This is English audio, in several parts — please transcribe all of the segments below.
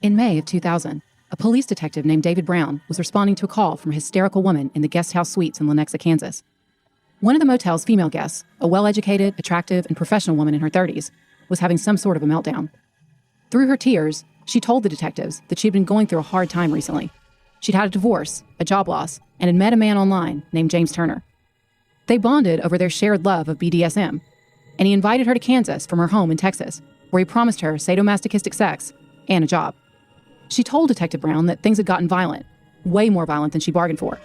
In May of 2000, a police detective named David Brown was responding to a call from a hysterical woman in the guest house suites in Lenexa, Kansas. One of the motel's female guests, a well-educated, attractive, and professional woman in her 30s, was having some sort of a meltdown. Through her tears, she told the detectives that she'd been going through a hard time recently. She'd had a divorce, a job loss, and had met a man online named James Turner. They bonded over their shared love of BDSM, and he invited her to Kansas from her home in Texas, where he promised her sadomasochistic sex and a job. She told Detective Brown that things had gotten violent, way more violent than she bargained for.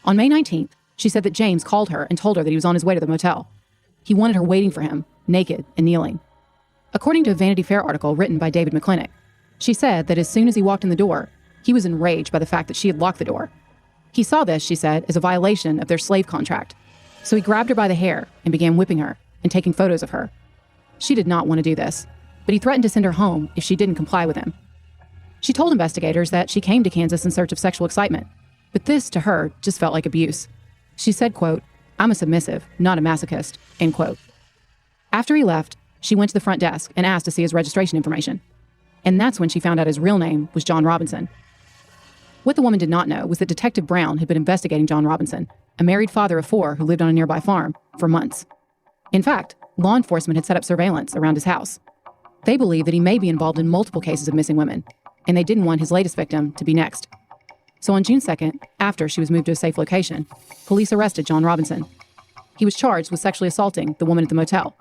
On May 19th, she said that James called her and told her that he was on his way to the motel. He wanted her waiting for him, naked and kneeling. According to a Vanity Fair article written by David McClintock, she said that as soon as he walked in the door, he was enraged by the fact that she had locked the door. He saw this, she said, as a violation of their slave contract. So he grabbed her by the hair and began whipping her and taking photos of her. She did not want to do this, but he threatened to send her home if she didn't comply with him. She told investigators that she came to Kansas in search of sexual excitement, but this, to her, just felt like abuse. She said, quote, "I'm a submissive, not a masochist," end quote. After he left, she went to the front desk and asked to see his registration information. And that's when she found out his real name was John Robinson. What the woman did not know was that Detective Brown had been investigating John Robinson, a married father of 4 who lived on a nearby farm, for months. In fact, law enforcement had set up surveillance around his house. They believed that he may be involved in multiple cases of missing women, and they didn't want his latest victim to be next. So on June 2nd, after she was moved to a safe location, police arrested John Robinson. He was charged with sexually assaulting the woman at the motel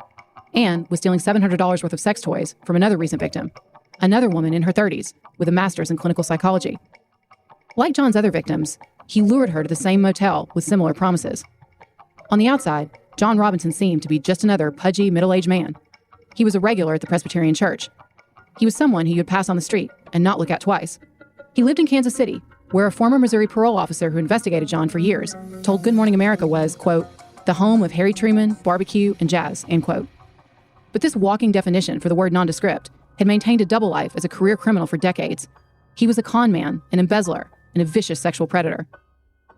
and with stealing $700 worth of sex toys from another recent victim, another woman in her 30s with a master's in clinical psychology. Like John's other victims, he lured her to the same motel with similar promises. On the outside, John Robinson seemed to be just another pudgy, middle-aged man. He was a regular at the Presbyterian Church. He was someone who you'd pass on the street and not look at twice. He lived in Kansas City, where a former Missouri parole officer who investigated John for years told Good Morning America was, quote, "the home of Harry Truman, barbecue, and jazz," end quote. But this walking definition for the word nondescript had maintained a double life as a career criminal for decades. He was a con man, an embezzler, and a vicious sexual predator.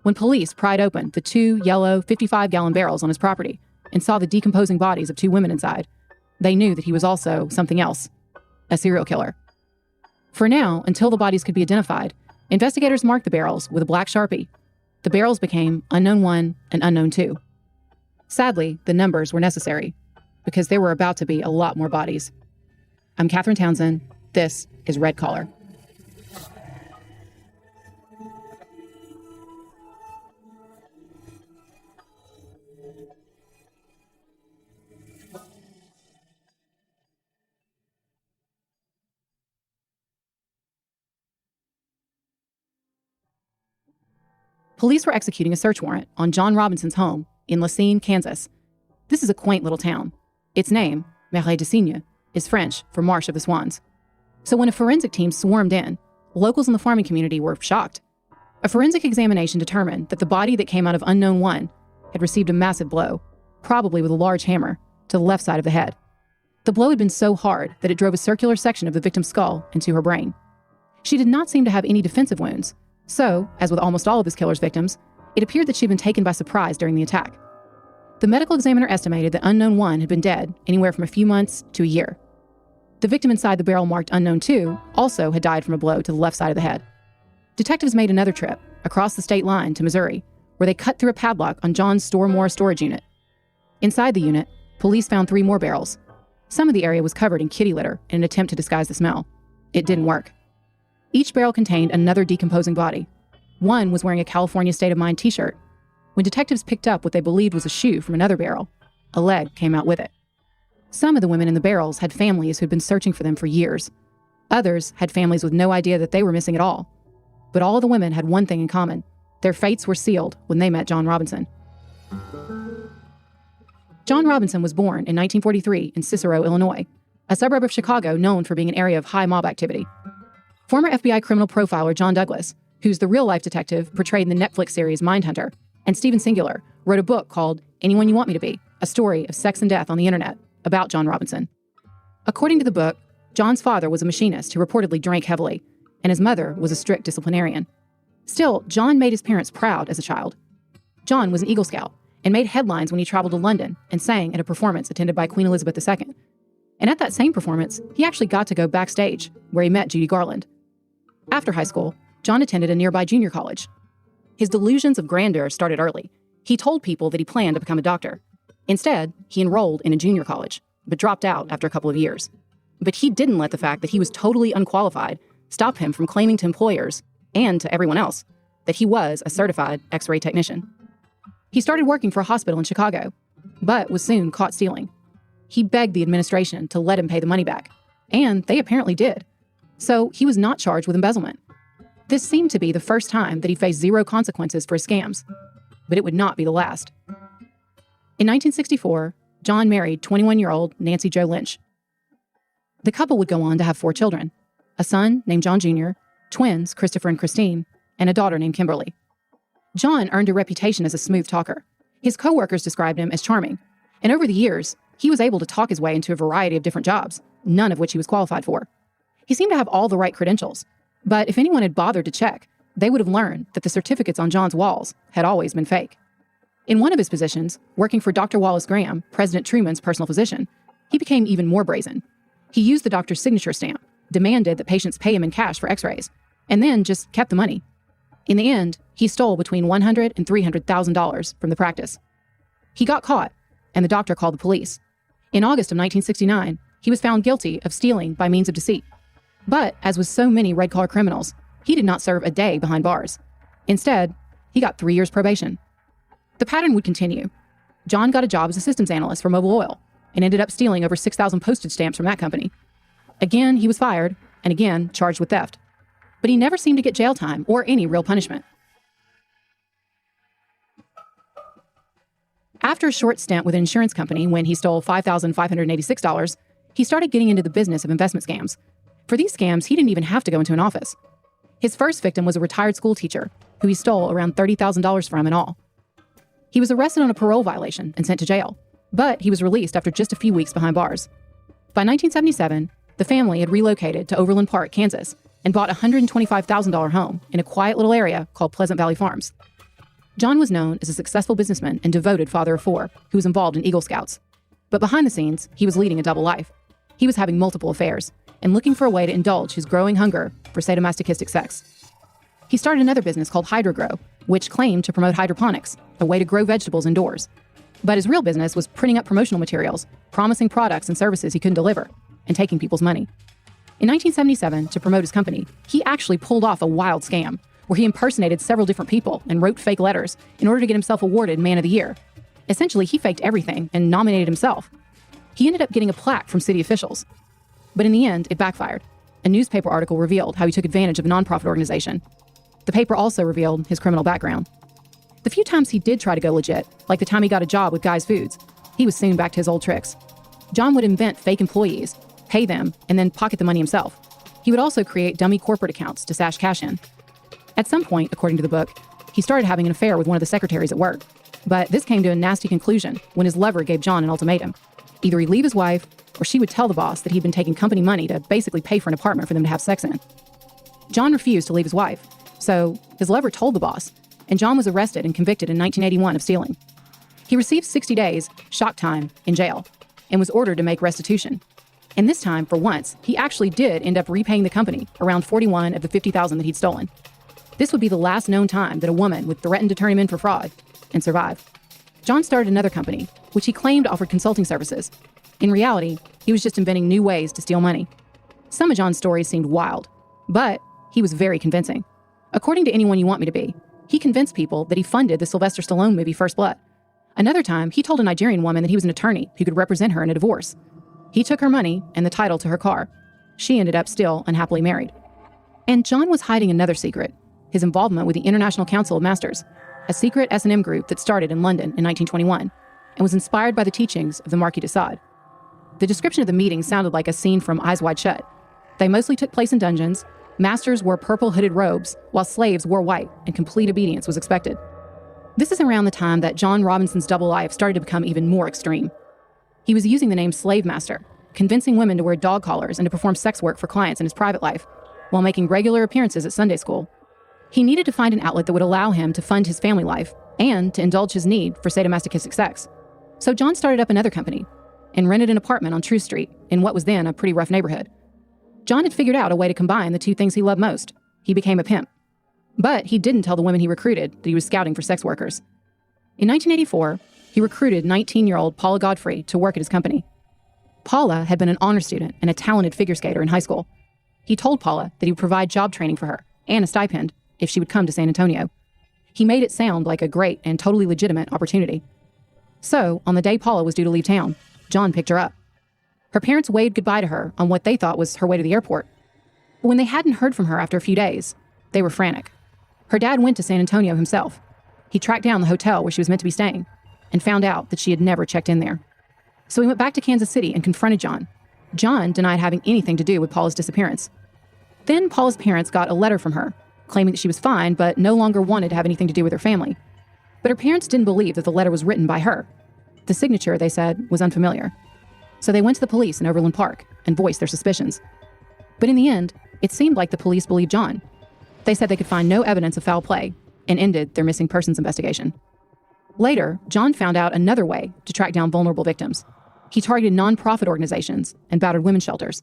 When police pried open the 2 yellow 55-gallon barrels on his property and saw the decomposing bodies of 2 women inside, they knew that he was also something else, a serial killer. For now, until the bodies could be identified, investigators marked the barrels with a black Sharpie. The barrels became Unknown 1 and Unknown 2. Sadly, the numbers were necessary, because there were about to be a lot more bodies. I'm Catherine Townsend. This is Red Collar. Police were executing a search warrant on John Robinson's home in Lacine, Kansas. This is a quaint little town. Its name, Marais de Cygne, is French for Marsh of the Swans. So when a forensic team swarmed in, locals in the farming community were shocked. A forensic examination determined that the body that came out of Unknown 1 had received a massive blow, probably with a large hammer, to the left side of the head. The blow had been so hard that it drove a circular section of the victim's skull into her brain. She did not seem to have any defensive wounds, so, as with almost all of his killer's victims, it appeared that she'd been taken by surprise during the attack. The medical examiner estimated that Unknown 1 had been dead anywhere from a few months to a year. The victim inside the barrel marked Unknown 2 also had died from a blow to the left side of the head. Detectives made another trip across the state line to Missouri, where they cut through a padlock on John's Stormore storage unit. Inside the unit, police found 3 more barrels. Some of the area was covered in kitty litter in an attempt to disguise the smell. It didn't work. Each barrel contained another decomposing body. One was wearing a California State of Mind t-shirt. When detectives picked up what they believed was a shoe from another barrel, a leg came out with it. Some of the women in the barrels had families who'd been searching for them for years. Others had families with no idea that they were missing at all. But all of the women had one thing in common. Their fates were sealed when they met John Robinson. John Robinson was born in 1943 in Cicero, Illinois, a suburb of Chicago known for being an area of high mob activity. Former FBI criminal profiler John Douglas, who's the real-life detective portrayed in the Netflix series Mindhunter, and Steven Singular, wrote a book called Anyone You Want Me to Be, a story of sex and death on the internet, about John Robinson. According to the book, John's father was a machinist who reportedly drank heavily, and his mother was a strict disciplinarian. Still, John made his parents proud as a child. John was an Eagle Scout and made headlines when he traveled to London and sang at a performance attended by Queen Elizabeth II. And at that same performance, he actually got to go backstage, where he met Judy Garland, After high school, John attended a nearby junior college. His delusions of grandeur started early. He told people that he planned to become a doctor. Instead, he enrolled in a junior college, but dropped out after a couple of years. But he didn't let the fact that he was totally unqualified stop him from claiming to employers, and to everyone else, that he was a certified X-ray technician. He started working for a hospital in Chicago, but was soon caught stealing. He begged the administration to let him pay the money back, and they apparently did. So he was not charged with embezzlement. This seemed to be the first time that he faced zero consequences for his scams, but it would not be the last. In 1964, John married 21-year-old Nancy Jo Lynch. The couple would go on to have 4 children, a son named John Jr., twins Christopher and Christine, and a daughter named Kimberly. John earned a reputation as a smooth talker. His coworkers described him as charming, and over the years, he was able to talk his way into a variety of different jobs, none of which he was qualified for. He seemed to have all the right credentials, but if anyone had bothered to check, they would have learned that the certificates on John's walls had always been fake. In one of his positions, working for Dr. Wallace Graham, President Truman's personal physician, he became even more brazen. He used the doctor's signature stamp, demanded that patients pay him in cash for x-rays, and then just kept the money. In the end, he stole between $100,000 and $300,000 from the practice. He got caught, and the doctor called the police. In August of 1969, he was found guilty of stealing by means of deceit. But, as with so many red-collar criminals, he did not serve a day behind bars. Instead, he got 3 years probation. The pattern would continue. John got a job as a systems analyst for Mobil Oil and ended up stealing over 6,000 postage stamps from that company. Again, he was fired, and again, charged with theft. But he never seemed to get jail time or any real punishment. After a short stint with an insurance company when he stole $5,586, he started getting into the business of investment scams. For these scams, he didn't even have to go into an office. His first victim was a retired school teacher, who he stole around $30,000 from in all. He was arrested on a parole violation and sent to jail, but he was released after just a few weeks behind bars. By 1977, the family had relocated to Overland Park, Kansas, and bought a $125,000 home in a quiet little area called Pleasant Valley Farms. John was known as a successful businessman and devoted father of 4 who was involved in Eagle Scouts. But behind the scenes, he was leading a double life. He was having multiple affairs and looking for a way to indulge his growing hunger for sadomasochistic sex. He started another business called HydroGrow, which claimed to promote hydroponics, a way to grow vegetables indoors. But his real business was printing up promotional materials, promising products and services he couldn't deliver, and taking people's money. In 1977, to promote his company, he actually pulled off a wild scam where he impersonated several different people and wrote fake letters in order to get himself awarded Man of the Year. Essentially, he faked everything and nominated himself. He ended up getting a plaque from city officials. But in the end, it backfired. A newspaper article revealed how he took advantage of a nonprofit organization. The paper also revealed his criminal background. The few times he did try to go legit, like the time he got a job with Guy's Foods, he was soon back to his old tricks. John would invent fake employees, pay them, and then pocket the money himself. He would also create dummy corporate accounts to stash cash in. At some point, according to the book, he started having an affair with one of the secretaries at work. But this came to a nasty conclusion when his lover gave John an ultimatum. Either he'd leave his wife, or she would tell the boss that he'd been taking company money to basically pay for an apartment for them to have sex in. John refused to leave his wife, so his lover told the boss, and John was arrested and convicted in 1981 of stealing. He received 60 days, shock time, in jail, and was ordered to make restitution. And this time, for once, he actually did end up repaying the company around 41 of the 50,000 that he'd stolen. This would be the last known time that a woman would threaten to turn him in for fraud and survive. John started another company, which he claimed offered consulting services. In reality, he was just inventing new ways to steal money. Some of John's stories seemed wild, but he was very convincing. According to Anyone You Want Me to Be, he convinced people that he funded the Sylvester Stallone movie First Blood. Another time, he told a Nigerian woman that he was an attorney who could represent her in a divorce. He took her money and the title to her car. She ended up still unhappily married. And John was hiding another secret, his involvement with the International Council of Masters, a secret S&M group that started in London in 1921 and was inspired by the teachings of the Marquis de Sade. The description of the meeting sounded like a scene from Eyes Wide Shut. They mostly took place in dungeons. Masters wore purple hooded robes, while slaves wore white, and complete obedience was expected. This is around the time that John Robinson's double life started to become even more extreme. He was using the name Slavemaster, convincing women to wear dog collars and to perform sex work for clients in his private life, while making regular appearances at Sunday school. He needed to find an outlet that would allow him to fund his family life and to indulge his need for sadomasochistic sex. So John started up another company and rented an apartment on True Street in what was then a pretty rough neighborhood. John had figured out a way to combine the two things he loved most, he became a pimp. But he didn't tell the women he recruited that he was scouting for sex workers. In 1984, he recruited 19-year-old Paula Godfrey to work at his company. Paula had been an honor student and a talented figure skater in high school. He told Paula that he would provide job training for her and a stipend if she would come to San Antonio. He made it sound like a great and totally legitimate opportunity. So, on the day Paula was due to leave town, John picked her up. Her parents waved goodbye to her on what they thought was her way to the airport. But when they hadn't heard from her after a few days, they were frantic. Her dad went to San Antonio himself. He tracked down the hotel where she was meant to be staying and found out that she had never checked in there. So he went back to Kansas City and confronted John. John denied having anything to do with Paula's disappearance. Then Paula's parents got a letter from her, claiming that she was fine but no longer wanted to have anything to do with her family. But her parents didn't believe that the letter was written by her. The signature, they said, was unfamiliar. So they went to the police in Overland Park and voiced their suspicions. But in the end, it seemed like the police believed John. They said they could find no evidence of foul play and ended their missing persons investigation. Later, John found out another way to track down vulnerable victims. He targeted nonprofit organizations and battered women's shelters.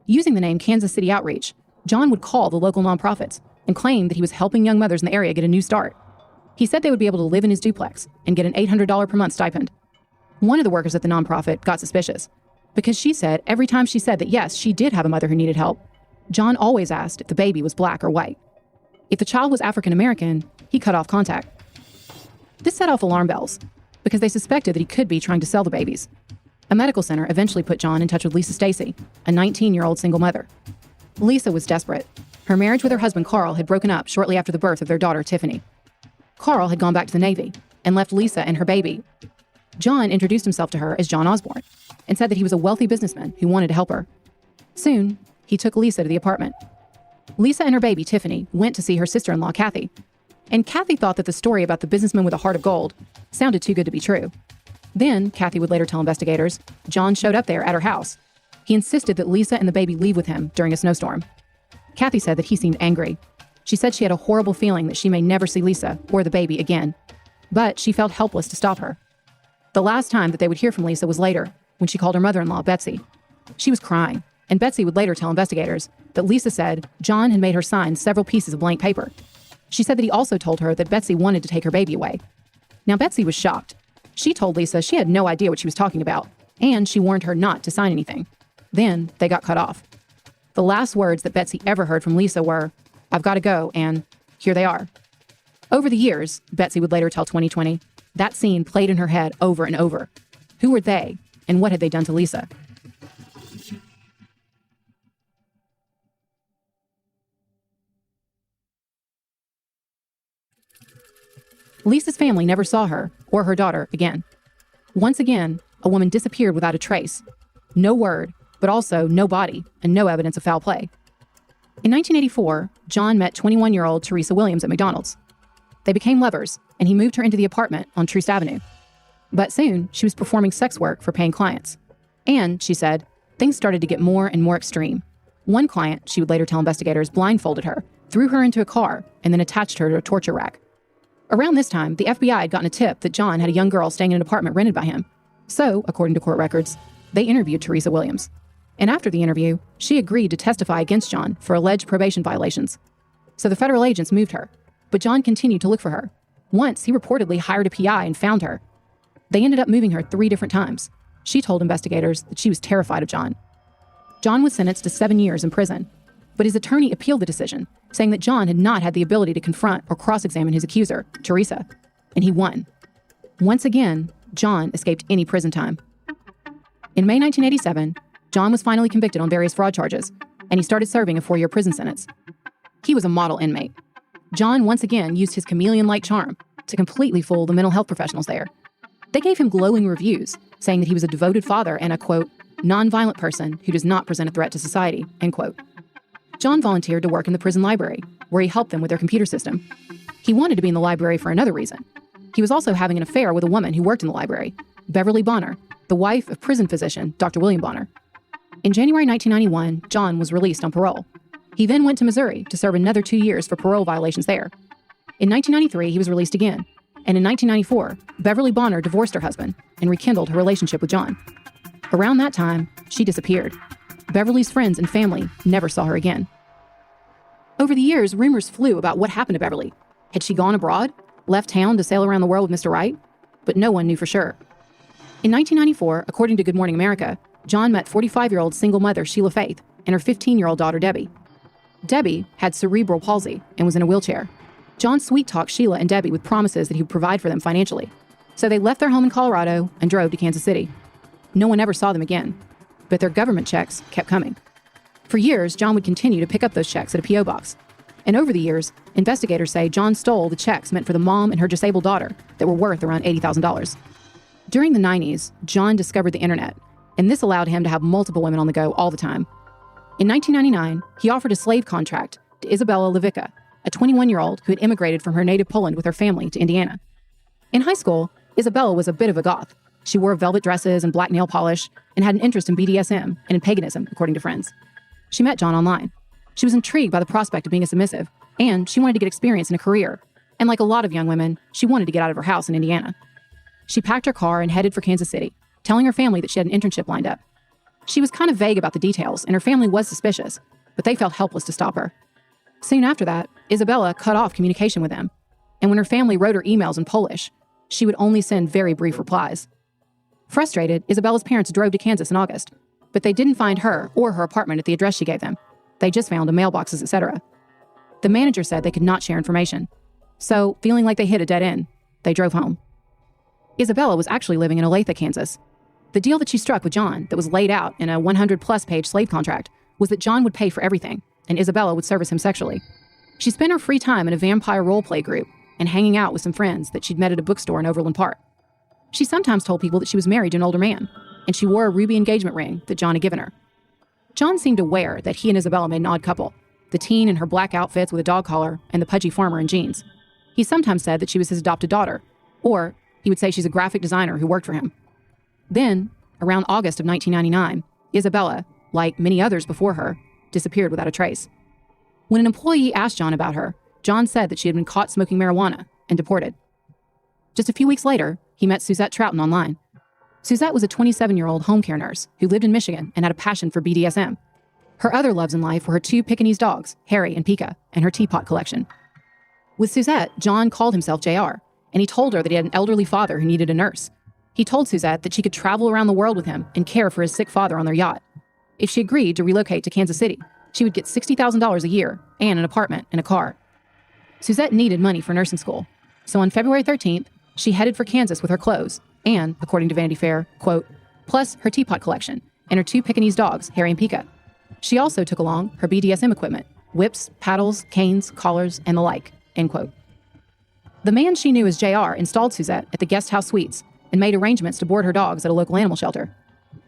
Using the name Kansas City Outreach, John would call the local nonprofits and claim that he was helping young mothers in the area get a new start. He said they would be able to live in his duplex and get an $800 per month stipend. One of the workers at the nonprofit got suspicious because she said every time she said that yes, she did have a mother who needed help, John always asked if the baby was black or white. If the child was African American, he cut off contact. This set off alarm bells because they suspected that he could be trying to sell the babies. A medical center eventually put John in touch with Lisa Stacy, a 19-year-old single mother. Lisa was desperate. Her marriage with her husband, Carl, had broken up shortly after the birth of their daughter, Tiffany. Carl had gone back to the Navy and left Lisa and her baby. John introduced himself to her as John Osborne and said that he was a wealthy businessman who wanted to help her. Soon, he took Lisa to the apartment. Lisa and her baby, Tiffany, went to see her sister-in-law, Kathy. And Kathy thought that the story about the businessman with a heart of gold sounded too good to be true. Then, Kathy would later tell investigators, John showed up there at her house. He insisted that Lisa and the baby leave with him during a snowstorm. Kathy said that he seemed angry. She said she had a horrible feeling that she may never see Lisa or the baby again. But she felt helpless to stop her. The last time that they would hear from Lisa was later, when she called her mother-in-law, Betsy. She was crying, and Betsy would later tell investigators that Lisa said John had made her sign several pieces of blank paper. She said that he also told her that Betsy wanted to take her baby away. Now, Betsy was shocked. She told Lisa she had no idea what she was talking about, and she warned her not to sign anything. Then they got cut off. The last words that Betsy ever heard from Lisa were, "I've got to go," and "Here they are." Over the years, Betsy would later tell 2020, that scene played in her head over and over. Who were they, and what had they done to Lisa? Lisa's family never saw her or her daughter again. Once again, a woman disappeared without a trace. No word, but also no body and no evidence of foul play. In 1984, John met 21-year-old Teresa Williams at McDonald's. They became lovers, and he moved her into the apartment on Troost Avenue. But soon, she was performing sex work for paying clients. And, she said, things started to get more and more extreme. One client, she would later tell investigators, blindfolded her, threw her into a car, and then attached her to a torture rack. Around this time, the FBI had gotten a tip that John had a young girl staying in an apartment rented by him. So, according to court records, they interviewed Teresa Williams. And after the interview, she agreed to testify against John for alleged probation violations. So the federal agents moved her, but John continued to look for her. Once, he reportedly hired a PI and found her. They ended up moving her 3 different times. She told investigators that she was terrified of John. John was sentenced to 7 years in prison, but his attorney appealed the decision, saying that John had not had the ability to confront or cross-examine his accuser, Teresa, and he won. Once again, John escaped any prison time. In May 1987, John was finally convicted on various fraud charges, and he started serving a 4-year prison sentence. He was a model inmate. John once again used his chameleon-like charm to completely fool the mental health professionals there. They gave him glowing reviews, saying that he was a devoted father and a, quote, non-violent person who does not present a threat to society, end quote. John volunteered to work in the prison library, where he helped them with their computer system. He wanted to be in the library for another reason. He was also having an affair with a woman who worked in the library, Beverly Bonner, the wife of prison physician Dr. William Bonner. In January 1991, John was released on parole. He then went to Missouri to serve another 2 years for parole violations there. In 1993, he was released again, and in 1994, Beverly Bonner divorced her husband and rekindled her relationship with John. Around that time, she disappeared. Beverly's friends and family never saw her again. Over the years, rumors flew about what happened to Beverly. Had she gone abroad, left town to sail around the world with Mr. Right? But no one knew for sure. In 1994, according to Good Morning America, John met 45-year-old single mother Sheila Faith and her 15-year-old daughter Debbie. Debbie had cerebral palsy and was in a wheelchair. John sweet-talked Sheila and Debbie with promises that he would provide for them financially. So they left their home in Colorado and drove to Kansas City. No one ever saw them again, but their government checks kept coming. For years, John would continue to pick up those checks at a P.O. box. And over the years, investigators say John stole the checks meant for the mom and her disabled daughter that were worth around $80,000. During the 90s, John discovered the internet, and this allowed him to have multiple women on the go all the time. In 1999, he offered a slave contract to Isabella Levicka, a 21-year-old who had immigrated from her native Poland with her family to Indiana. In high school, Isabella was a bit of a goth. She wore velvet dresses and black nail polish and had an interest in BDSM and in paganism, according to friends. She met John online. She was intrigued by the prospect of being a submissive, and she wanted to get experience in a career. And like a lot of young women, she wanted to get out of her house in Indiana. She packed her car and headed for Kansas City, telling her family that she had an internship lined up. She was kind of vague about the details, and her family was suspicious, but they felt helpless to stop her. Soon after that, Isabella cut off communication with them, and when her family wrote her emails in Polish, she would only send very brief replies. Frustrated, Isabella's parents drove to Kansas in August, but they didn't find her or her apartment at the address she gave them. They just found mailboxes, etc. The manager said they could not share information. So, feeling like they hit a dead end, they drove home. Isabella was actually living in Olathe, Kansas. The deal that she struck with John, that was laid out in a 100-plus page slave contract, was that John would pay for everything, and Isabella would service him sexually. She spent her free time in a vampire role-play group and hanging out with some friends that she'd met at a bookstore in Overland Park. She sometimes told people that she was married to an older man, and she wore a ruby engagement ring that John had given her. John seemed aware that he and Isabella made an odd couple, the teen in her black outfits with a dog collar and the pudgy farmer in jeans. He sometimes said that she was his adopted daughter, or he would say she's a graphic designer who worked for him. Then, around August of 1999, Isabella, like many others before her, disappeared without a trace. When an employee asked John about her, John said that she had been caught smoking marijuana and deported. Just a few weeks later, he met Suzette Troughton online. Suzette was a 27-year-old home care nurse who lived in Michigan and had a passion for BDSM. Her other loves in life were her 2 Pekingese dogs, Harry and Pika, and her teapot collection. With Suzette, John called himself JR, and he told her that he had an elderly father who needed a nurse. He told Suzette that she could travel around the world with him and care for his sick father on their yacht. If she agreed to relocate to Kansas City, she would get $60,000 a year and an apartment and a car. Suzette needed money for nursing school, so on February 13th, she headed for Kansas with her clothes and, according to Vanity Fair, quote, plus her teapot collection and her 2 Pekingese dogs, Harry and Pika. She also took along her BDSM equipment, whips, paddles, canes, collars, and the like, end quote. The man she knew as JR installed Suzette at the guest house suites and made arrangements to board her dogs at a local animal shelter.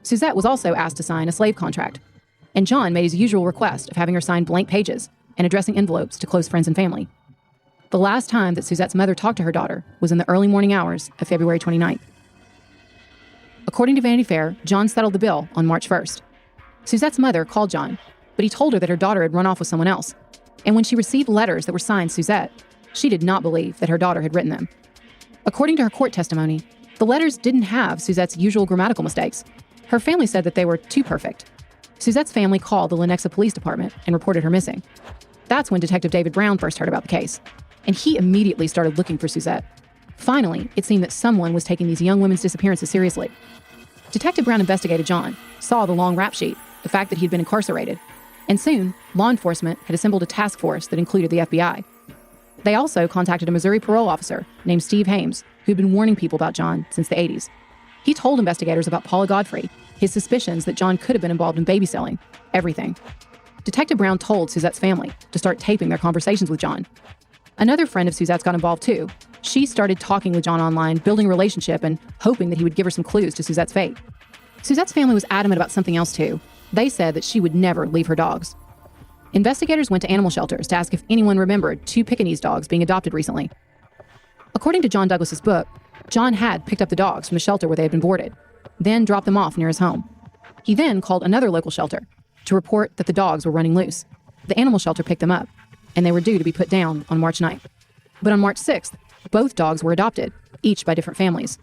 Suzette was also asked to sign a slave contract, and John made his usual request of having her sign blank pages and addressing envelopes to close friends and family. The last time that Suzette's mother talked to her daughter was in the early morning hours of February 29th. According to Vanity Fair, John settled the bill on March 1st. Suzette's mother called John, but he told her that her daughter had run off with someone else. And when she received letters that were signed Suzette, she did not believe that her daughter had written them. According to her court testimony, the letters didn't have Suzette's usual grammatical mistakes. Her family said that they were too perfect. Suzette's family called the Lenexa Police Department and reported her missing. That's when Detective David Brown first heard about the case, and he immediately started looking for Suzette. Finally, it seemed that someone was taking these young women's disappearances seriously. Detective Brown investigated John, saw the long rap sheet, the fact that he'd been incarcerated, and soon, law enforcement had assembled a task force that included the FBI. They also contacted a Missouri parole officer named Steve Hames, who'd been warning people about John since the 80s. He told investigators about Paula Godfrey, his suspicions that John could have been involved in baby selling, everything. Detective Brown told Suzette's family to start taping their conversations with John. Another friend of Suzette's got involved too. She started talking with John online, building a relationship and hoping that he would give her some clues to Suzette's fate. Suzette's family was adamant about something else too. They said that she would never leave her dogs. Investigators went to animal shelters to ask if anyone remembered 2 Pekingese dogs being adopted recently. According to John Douglas's book, John had picked up the dogs from the shelter where they had been boarded, then dropped them off near his home. He then called another local shelter to report that the dogs were running loose. The animal shelter picked them up, and they were due to be put down on March 9th. But on March 6th, both dogs were adopted, each by different families.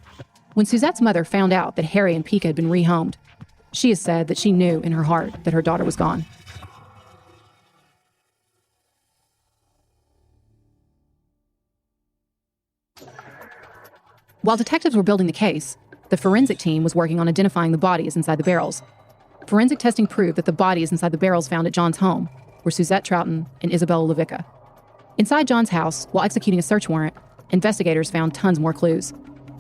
When Suzette's mother found out that Harry and Pika had been rehomed, she has said that she knew in her heart that her daughter was gone. While detectives were building the case, the forensic team was working on identifying the bodies inside the barrels. Forensic testing proved that the bodies inside the barrels found at John's home were Suzette Troughton and Isabella Levicka. Inside John's house, while executing a search warrant, investigators found tons more clues.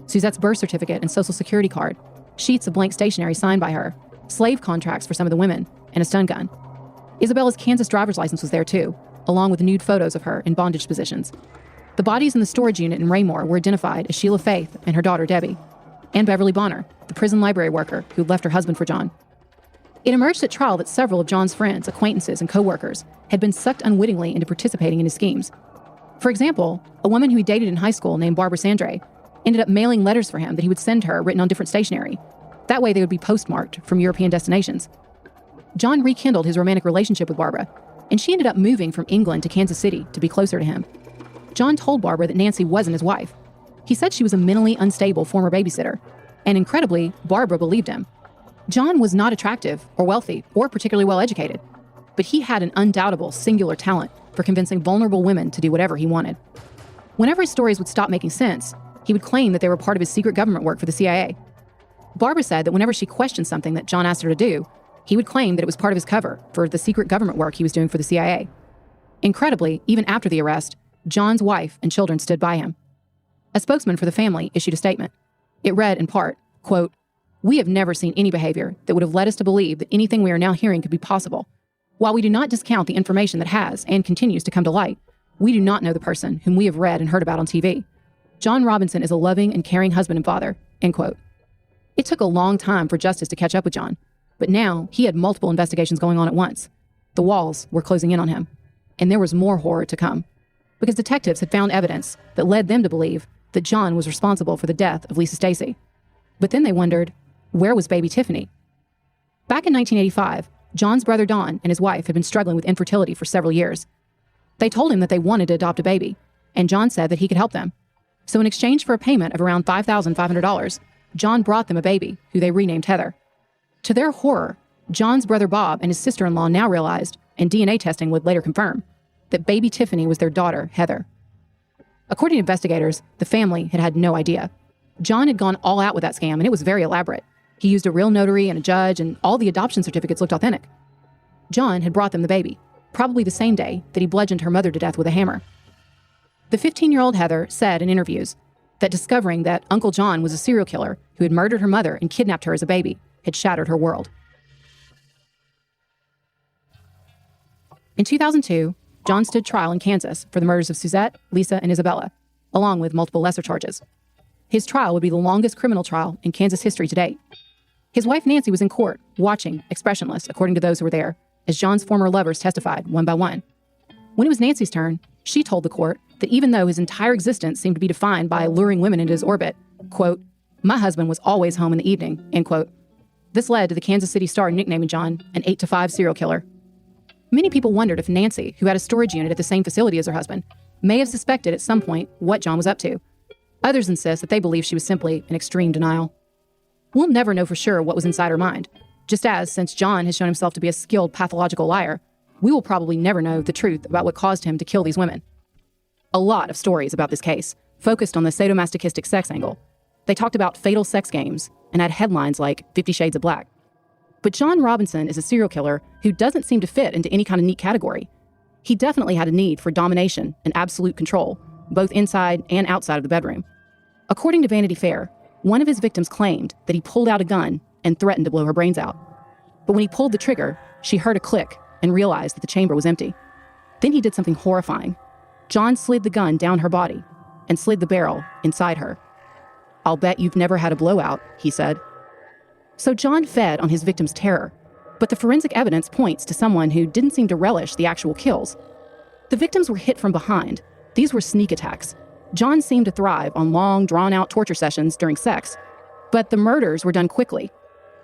Suzette's birth certificate and social security card, sheets of blank stationery signed by her, slave contracts for some of the women, and a stun gun. Isabella's Kansas driver's license was there too, along with nude photos of her in bondage positions. The bodies in the storage unit in Raymore were identified as Sheila Faith and her daughter Debbie, and Beverly Bonner, the prison library worker who left her husband for John. It emerged at trial that several of John's friends, acquaintances, and co-workers had been sucked unwittingly into participating in his schemes. For example, a woman who he dated in high school named Barbara Sandre ended up mailing letters for him that he would send her written on different stationery. That way they would be postmarked from European destinations. John rekindled his romantic relationship with Barbara, and she ended up moving from England to Kansas City to be closer to him. John told Barbara that Nancy wasn't his wife. He said she was a mentally unstable former babysitter, and incredibly, Barbara believed him. John was not attractive or wealthy or particularly well educated, but he had an undoubtable singular talent for convincing vulnerable women to do whatever he wanted. Whenever his stories would stop making sense, he would claim that they were part of his secret government work for the CIA. Barbara said that whenever she questioned something that John asked her to do, he would claim that it was part of his cover for the secret government work he was doing for the CIA. Incredibly, even after the arrest, John's wife and children stood by him. A spokesman for the family issued a statement. It read in part, quote, "We have never seen any behavior that would have led us to believe that anything we are now hearing could be possible. While we do not discount the information that has and continues to come to light, we do not know the person whom we have read and heard about on TV. John Robinson is a loving and caring husband and father," end quote. It took a long time for justice to catch up with John, but now he had multiple investigations going on at once. The walls were closing in on him, and there was more horror to come, because detectives had found evidence that led them to believe that John was responsible for the death of Lisa Stacy. But then they wondered, where was baby Tiffany? Back in 1985, John's brother Don and his wife had been struggling with infertility for several years. They told him that they wanted to adopt a baby, and John said that he could help them. So in exchange for a payment of around $5,500, John brought them a baby, who they renamed Heather. To their horror, John's brother Bob and his sister-in-law now realized, and DNA testing would later confirm, that baby Tiffany was their daughter, Heather. According to investigators, the family had had no idea. John had gone all out with that scam, and it was very elaborate. He used a real notary and a judge, and all the adoption certificates looked authentic. John had brought them the baby, probably the same day that he bludgeoned her mother to death with a hammer. The 15-year-old Heather said in interviews that discovering that Uncle John was a serial killer who had murdered her mother and kidnapped her as a baby had shattered her world. In 2002, John stood trial in Kansas for the murders of Suzette, Lisa, and Isabella, along with multiple lesser charges. His trial would be the longest criminal trial in Kansas history to date. His wife Nancy was in court, watching, expressionless, according to those who were there, as John's former lovers testified one by one. When it was Nancy's turn, she told the court that even though his entire existence seemed to be defined by luring women into his orbit, quote, "My husband was always home in the evening," end quote. This led to the Kansas City Star nicknaming John an 8-to-5 serial killer. Many people wondered if Nancy, who had a storage unit at the same facility as her husband, may have suspected at some point what John was up to. Others insist that they believe she was simply in extreme denial. We'll never know for sure what was inside her mind, just as, since John has shown himself to be a skilled pathological liar, we will probably never know the truth about what caused him to kill these women. A lot of stories about this case focused on the sadomasochistic sex angle. They talked about fatal sex games and had headlines like 50 Shades of Black. But John Robinson is a serial killer who doesn't seem to fit into any kind of neat category. He definitely had a need for domination and absolute control, both inside and outside of the bedroom. According to Vanity Fair, one of his victims claimed that he pulled out a gun and threatened to blow her brains out. But when he pulled the trigger, she heard a click and realized that the chamber was empty. Then he did something horrifying. John slid the gun down her body and slid the barrel inside her. "I'll bet you've never had a blowout," he said. So John fed on his victim's terror, but the forensic evidence points to someone who didn't seem to relish the actual kills. The victims were hit from behind. These were sneak attacks. John seemed to thrive on long, drawn-out torture sessions during sex, but the murders were done quickly.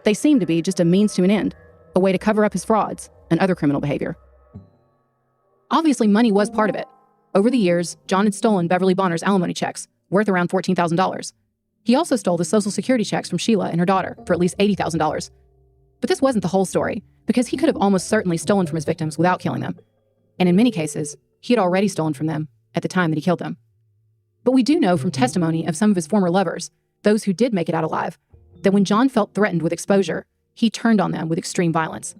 They seemed to be just a means to an end, a way to cover up his frauds and other criminal behavior. Obviously, money was part of it. Over the years, John had stolen Beverly Bonner's alimony checks, worth around $14,000. He also stole the Social Security checks from Sheila and her daughter for at least $80,000. But this wasn't the whole story, because he could have almost certainly stolen from his victims without killing them. And in many cases, he had already stolen from them at the time that he killed them. But we do know from testimony of some of his former lovers, those who did make it out alive, that when John felt threatened with exposure, he turned on them with extreme violence.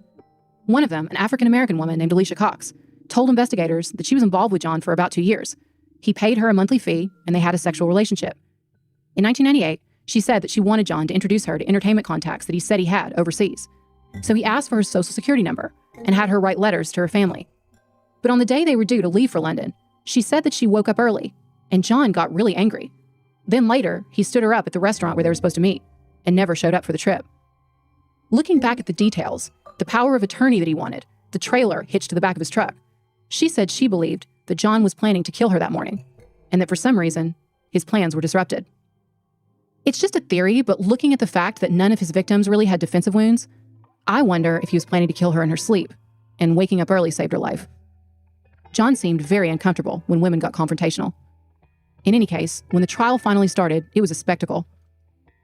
One of them, an African-American woman named Alicia Cox, told investigators that she was involved with John for about 2 years. He paid her a monthly fee, and they had a sexual relationship. In 1998, she said that she wanted John to introduce her to entertainment contacts that he said he had overseas. So he asked for her social security number and had her write letters to her family. But on the day they were due to leave for London, she said that she woke up early, and John got really angry. Then later, he stood her up at the restaurant where they were supposed to meet and never showed up for the trip. Looking back at the details, the power of attorney that he wanted, the trailer hitched to the back of his truck, she said she believed that John was planning to kill her that morning, and that for some reason, his plans were disrupted. It's just a theory, but looking at the fact that none of his victims really had defensive wounds, I wonder if he was planning to kill her in her sleep, and waking up early saved her life. John seemed very uncomfortable when women got confrontational. In any case, when the trial finally started, it was a spectacle.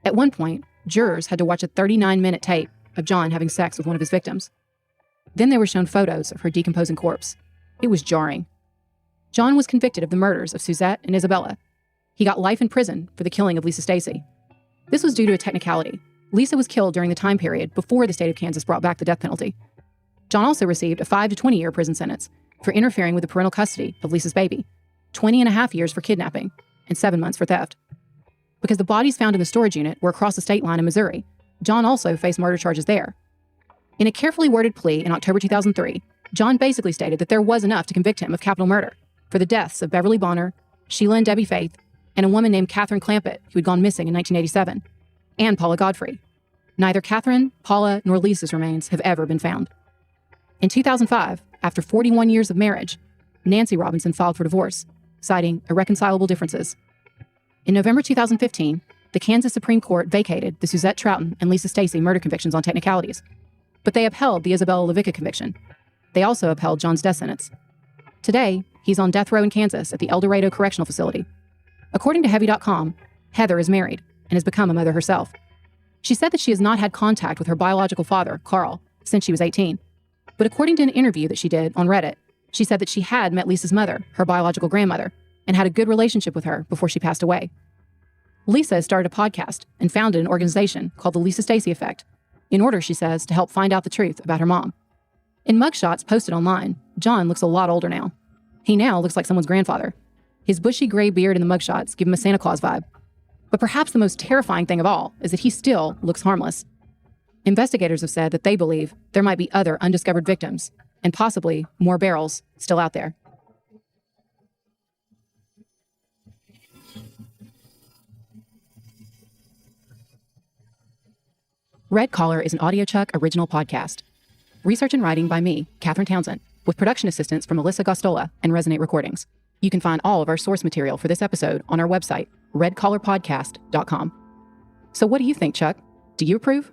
At one point, jurors had to watch a 39-minute tape of John having sex with one of his victims. Then they were shown photos of her decomposing corpse. It was jarring. John was convicted of the murders of Suzette and Isabella. He got life in prison for the killing of Lisa Stacy. This was due to a technicality. Lisa was killed during the time period before the state of Kansas brought back the death penalty. John also received a 5 to 20-year prison sentence for interfering with the parental custody of Lisa's baby, 20.5 years for kidnapping, and 7 months for theft. Because the bodies found in the storage unit were across the state line in Missouri, John also faced murder charges there. In a carefully worded plea in October 2003, John basically stated that there was enough to convict him of capital murder for the deaths of Beverly Bonner, Sheila and Debbie Faith, and a woman named Catherine Clampett, who had gone missing in 1987, and Paula Godfrey. Neither Catherine, Paula, nor Lisa's remains have ever been found. In 2005, after 41 years of marriage, Nancy Robinson filed for divorce, citing irreconcilable differences. In November 2015, the Kansas Supreme Court vacated the Suzette Troughton and Lisa Stacy murder convictions on technicalities, but they upheld the Isabella Levicka conviction. They also upheld John's death sentence. Today, he's on death row in Kansas at the El Dorado Correctional Facility. According to Heavy.com, Heather is married and has become a mother herself. She said that she has not had contact with her biological father, Carl, since she was 18. But according to an interview that she did on Reddit, she said that she had met Lisa's mother, her biological grandmother, and had a good relationship with her before she passed away. Lisa has started a podcast and founded an organization called the Lisa Stacy Effect, in order, she says, to help find out the truth about her mom. In mugshots posted online, John looks a lot older now. He now looks like someone's grandfather. His bushy gray beard in the mugshots give him a Santa Claus vibe. But perhaps the most terrifying thing of all is that he still looks harmless. Investigators have said that they believe there might be other undiscovered victims, and possibly more barrels still out there. Red Collar is an AudioChuck original podcast. Research and writing by me, Katherine Townsend, with production assistance from Melissa Gostola and Resonate Recordings. You can find all of our source material for this episode on our website, redcollarpodcast.com. So what do you think, Chuck? Do you approve?